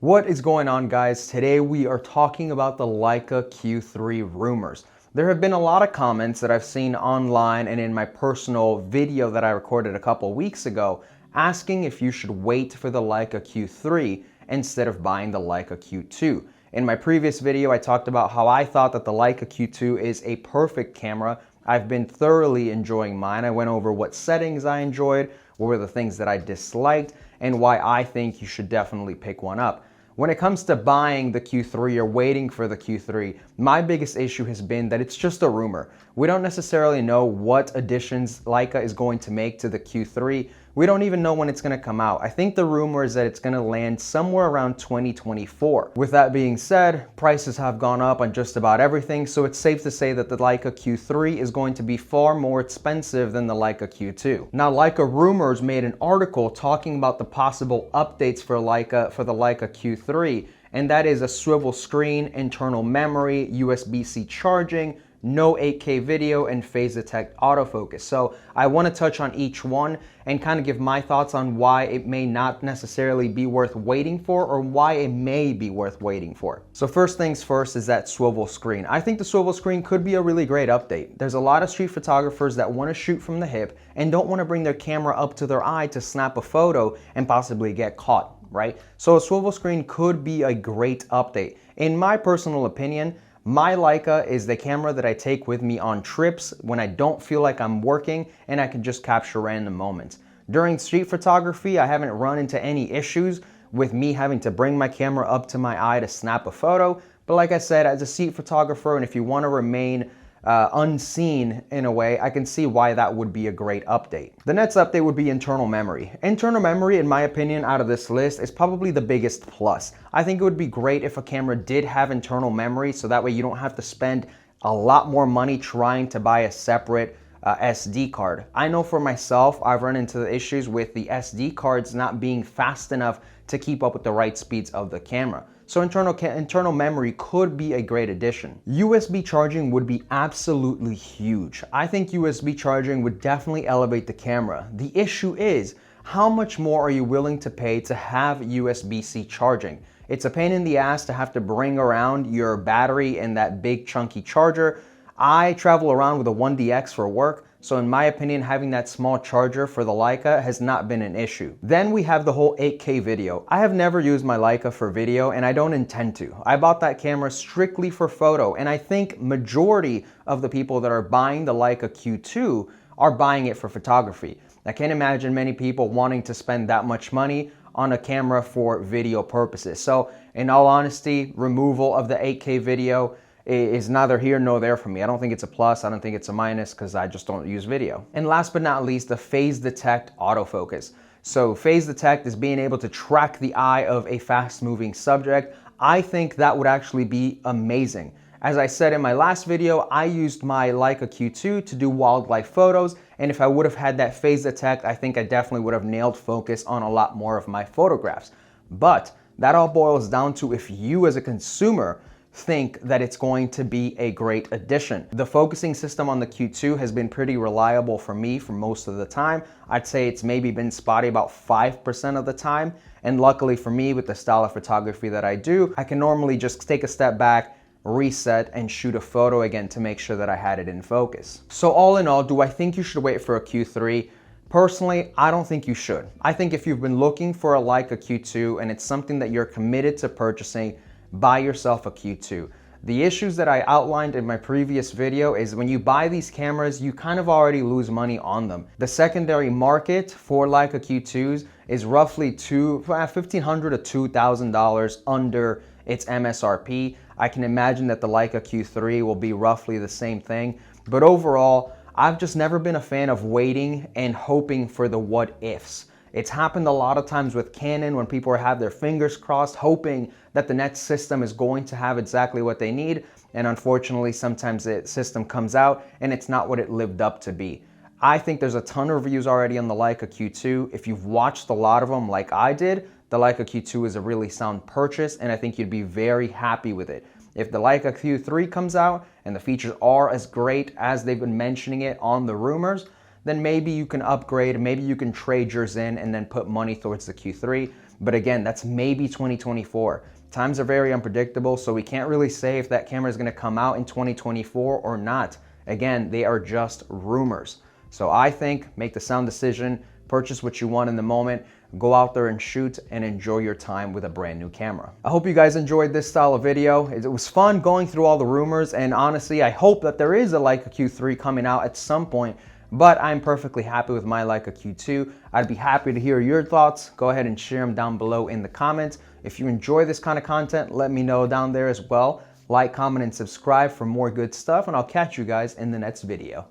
What is going on, guys? Today we are talking about the Leica Q3 rumors. There have been a lot of comments that I've seen online and in my personal video that I recorded a couple weeks ago asking if you should wait for the Leica Q3 instead of buying the Leica Q2. In my previous video, I talked about how I thought that the Leica Q2 is a perfect camera. I've been thoroughly enjoying mine. I went over what settings I enjoyed, what were the things that I disliked, and why I think you should definitely pick one up. When it comes to buying the Q3 or waiting for the Q3, my biggest issue has been that it's just a rumor. We don't necessarily know what additions Leica is going to make to the Q3. We don't even know when it's going to come out. I think the rumor is that it's going to land somewhere around 2024. With that being said, prices have gone up on just about everything, so it's safe to say that the Leica Q3 is going to be far more expensive than the Leica Q2. Now, Leica Rumors made an article talking about the possible updates for the Leica Q3, and that is a swivel screen, internal memory, USB-C charging, no 8K video, and phase detect autofocus. So I want to touch on each one and kind of give my thoughts on why it may not necessarily be worth waiting for or why it may be worth waiting for. So first things first is that swivel screen. I think the swivel screen could be a really great update. There's a lot of street photographers that want to shoot from the hip and don't want to bring their camera up to their eye to snap a photo and possibly get caught, right? So a swivel screen could be a great update. In my personal opinion, my Leica is the camera that I take with me on trips when I don't feel like I'm working and I can just capture random moments. During street photography, I haven't run into any issues with me having to bring my camera up to my eye to snap a photo. But like I said, as a street photographer, and if you want to remain unseen in a way, I can see why that would be a great update. The next update would be internal memory. Internal memory, in my opinion, out of this list is probably the biggest plus. I think it would be great if a camera did have internal memory, so that way you don't have to spend a lot more money trying to buy a separate SD card. I know for myself, I've run into the issues with the SD cards not being fast enough to keep up with the right speeds of the camera. So internal memory could be a great addition. USB charging would be absolutely huge. I think USB charging would definitely elevate the camera. The issue is, how much more are you willing to pay to have USB-C charging? It's a pain in the ass to have to bring around your battery and that big chunky charger. I travel around with a 1DX for work, so in my opinion, having that small charger for the Leica has not been an issue. Then we have the whole 8K video. I have never used my Leica for video, and I don't intend to. I bought that camera strictly for photo, and I think majority of the people that are buying the Leica Q2 are buying it for photography. I can't imagine many people wanting to spend that much money on a camera for video purposes. So in all honesty, removal of the 8K video is neither here nor there for me. I don't think it's a plus, I don't think it's a minus, because I just don't use video. And last but not least, the phase detect autofocus. So phase detect is being able to track the eye of a fast moving subject. I think that would actually be amazing. As I said in my last video, I used my Leica Q2 to do wildlife photos, and if I would have had that phase detect, I think I definitely would have nailed focus on a lot more of my photographs. But that all boils down to if you as a consumer think that it's going to be a great addition. The focusing system on the Q2 has been pretty reliable for me for most of the time. I'd say it's maybe been spotty about 5% of the time. And luckily for me, with the style of photography that I do, I can normally just take a step back, reset, and shoot a photo again to make sure that I had it in focus. So all in all, do I think you should wait for a Q3? Personally, I don't think you should. I think if you've been looking for a Leica Q2 and it's something that you're committed to purchasing, buy yourself a Q2. The issues that I outlined in my previous video is when you buy these cameras, you kind of already lose money on them. The secondary market for Leica Q2s is roughly $1,500 to $2,000 under its MSRP. I can imagine that the Leica Q3 will be roughly the same thing, but overall, I've just never been a fan of waiting and hoping for the what ifs. It's happened a lot of times with Canon when people have their fingers crossed, hoping that the next system is going to have exactly what they need. And unfortunately, sometimes the system comes out and it's not what it lived up to be. I think there's a ton of reviews already on the Leica Q2. If you've watched a lot of them like I did, the Leica Q2 is a really sound purchase, and I think you'd be very happy with it. If the Leica Q3 comes out and the features are as great as they've been mentioning it on the rumors, then maybe you can upgrade, maybe you can trade yours in and then put money towards the Q3. but again, that's maybe 2024. Times are very unpredictable, so we can't really say if that camera is going to come out in 2024 or not. Again, they are just rumors. So I think make the sound decision, purchase what you want in the moment, go out there and shoot and enjoy your time with a brand new camera. I hope you guys enjoyed this style of video. It was fun going through all the rumors, and honestly, I hope that there is a Leica Q3 coming out at some point, but I'm perfectly happy with my Leica Q2. I'd be happy to hear your thoughts. Go ahead and share them down below in the comments. If you enjoy this kind of content, let me know down there as well. Like, comment, and subscribe for more good stuff, and I'll catch you guys in the next video.